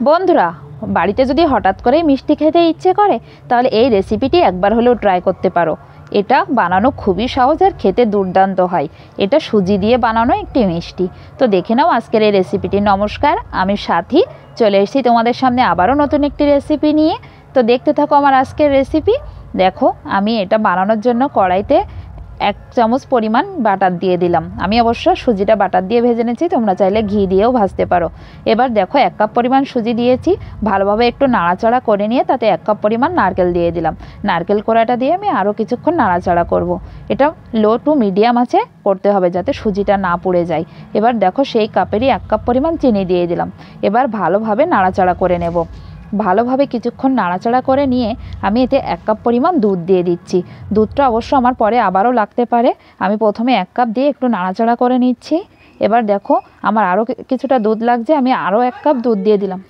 বন্ধুরা, বাড়িতে যদি হঠাৎ করে মিষ্টি খেতে ইচ্ছে করে তাহলে এই রেসিপিটি একবার হলেও ট্রাই করতে পারো। এটা বানানো খুবই সহজ আর খেতে দুর্দান্ত হয়। এটা সুজি দিয়ে বানানো একটি মিষ্টি। তো দেখে নাও আজকের এই রেসিপিটি। নমস্কার, আমি সাথী চলে এসেছি তোমাদের সামনে আবারও নতুন একটি রেসিপি নিয়ে। তো দেখতে থাকো আমার আজকের রেসিপি। দেখো, আমি এটা বানানোর জন্য কড়াইতে 1 চামচ পরিমাণ বাটার দিয়ে দিলাম। আমি অবশ্য সুজিটা বাটার দিয়ে ভেজে নিয়েছি, তোমরা চাইলে ঘি দিয়েও ভাজতে পারো। এবার দেখো 1 কাপ পরিমাণ সুজি দিয়েছি, ভালোভাবে একটু নাড়াচাড়া করে নিয়ে তাতে 1 কাপ পরিমাণ নারকেল দিয়ে দিলাম। নারকেল কোড়াটা দিয়ে আমি আরও কিছুক্ষণ নাড়াচাড়া করব। এটা লো টু মিডিয়াম আঁচে করতে হবে যাতে সুজিটা না পুড়ে যায়। এবার দেখো সেই কাপেরই 1 কাপ পরিমাণ চিনি দিয়ে দিলাম। এবার ভালোভাবে নাড়াচাড়া করে নেব। ভালোভাবে কিছুক্ষণ নাড়াচাড়া করে নিয়ে আমি এতে 1 কাপ পরিমাণ দুধ দিয়ে দিচ্ছি। দুধটা অবশ্য আমার পরে আবারও লাগতে পারে। আমি প্রথমে 1 কাপ দিয়ে একটু নাড়াচাড়া করে নিচ্ছি। এবার দেখো আমার আরও কিছুটা দুধ লাগছে, আমি আরও 1 কাপ দুধ দিয়ে দিলাম।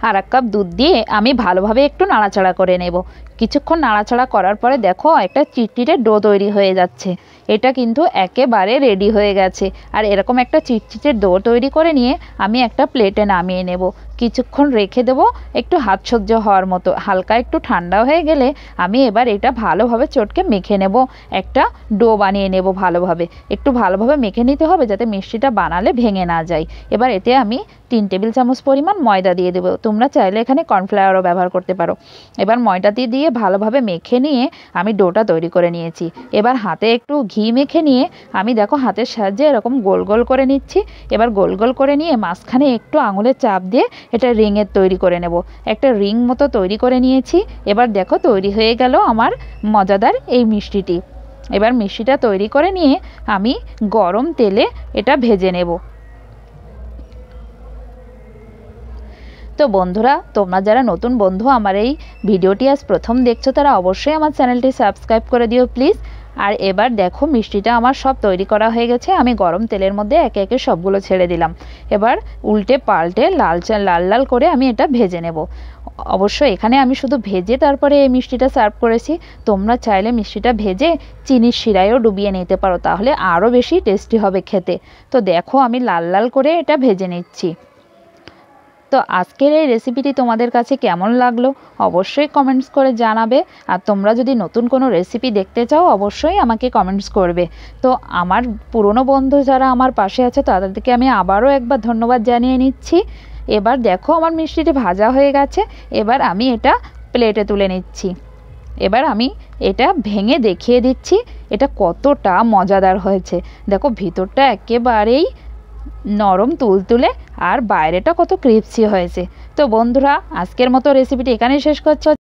আর 1 কাপ দুধ দিয়ে আমি ভালোভাবে একটু নাড়াচাড়া করে নেব। কিছুক্ষণ নাড়াচাড়া করার পরে দেখো একটা চিটচিটে ডো তৈরি হয়ে যাচ্ছে। এটা কিন্তু একেবারে রেডি হয়ে গেছে। আর এরকম একটা চিটচিটে ডো তৈরি করে নিয়ে আমি একটা প্লেটে নামিয়ে নেব। কিছুক্ষণ রেখে দেব একটু হাত সহ্য হওয়ার মতো। হালকা একটু ঠান্ডা হয়ে গেলে আমি এবার এটা ভালোভাবে চটকে মেখে নেব। একটা ডো বানিয়ে নেব ভালোভাবে। একটু ভালোভাবে মেখে নিতে হবে যাতে মিষ্টিটা বানালে ভেঙে না যায়। এবার এতে আমি 3 টেবিল চামচ পরিমাণ ময়দা দিয়ে দেবো। তোমরা চাইলে এখানে কর্নফ্লাওয়ারও ব্যবহার করতে পারো। এবার ময়দা দিয়ে ভালোভাবে মেখে নিয়ে আমি ডোটা তৈরি করে নিয়েছি। এবার হাতে একটু ঘি মেখে নিয়ে আমি দেখো হাতের সাহায্যে এরকম গোল গোল করে নিচ্ছি। এবার গোল গোল করে নিয়ে মাঝখানে একটু আঙুলের চাপ দিয়ে এটা রিংয়ের তৈরি করে নেব। একটা রিং মতো তৈরি করে নিয়েছি। এবার দেখো তৈরি হয়ে গেল আমার মজাদার এই মিষ্টিটি। এবার মিষ্টিটা তৈরি করে নিয়ে আমি গরম তেলে এটা ভেজে নেব। তো বন্ধুরা, তোমরা যারা নতুন বন্ধু আমার এই ভিডিওটি আজ প্রথম দেখছো তারা অবশ্যই আমার চ্যানেলটি সাবস্ক্রাইব করে দিও প্লিজ। আর এবার দেখো মিষ্টিটা আমার সব তৈরি করা হয়ে গেছে। আমি গরম তেলের মধ্যে একে একে সবগুলো ছেড়ে দিলাম। এবার উল্টে পাল্টে লাল লাল করে আমি এটা ভেজে নেব। অবশ্যই এখানে আমি শুধু ভেজে তারপরে এই মিষ্টিটা সার্ভ করেছি। তোমরা চাইলে মিষ্টিটা ভেজে চিনির শিরায়ও ডুবিয়ে নিতে পারো, তাহলে আরও বেশি টেস্টি হবে খেতে। তো দেখো আমি লাল লাল করে এটা ভেজে নিচ্ছি। তো আজকের এই রেসিপিটি তোমাদের কাছে কেমন লাগলো অবশ্যই কমেন্টস করে জানাবে। আর তোমরা যদি নতুন কোনো রেসিপি দেখতে চাও অবশ্যই আমাকে কমেন্টস করবে। তো আমার পুরনো বন্ধু যারা আমার পাশে আছে তাদেরকে আমি আবারও একবার ধন্যবাদ জানিয়ে নিচ্ছি। এবার দেখো আমার মিষ্টিটি ভাজা হয়ে গেছে। এবার আমি এটা প্লেটে তুলে নিচ্ছি। এবার আমি এটা ভেঙে দেখিয়ে দিচ্ছি এটা কতটা মজাদার হয়েছে। দেখো ভিতরটা একেবারেই নরম তুলতুলে আর বাইরেটা কত ক্রিপসি হয়েছে। তো বন্ধুরা, আজকের মতো রেসিপিটি এখানেই শেষ করছি।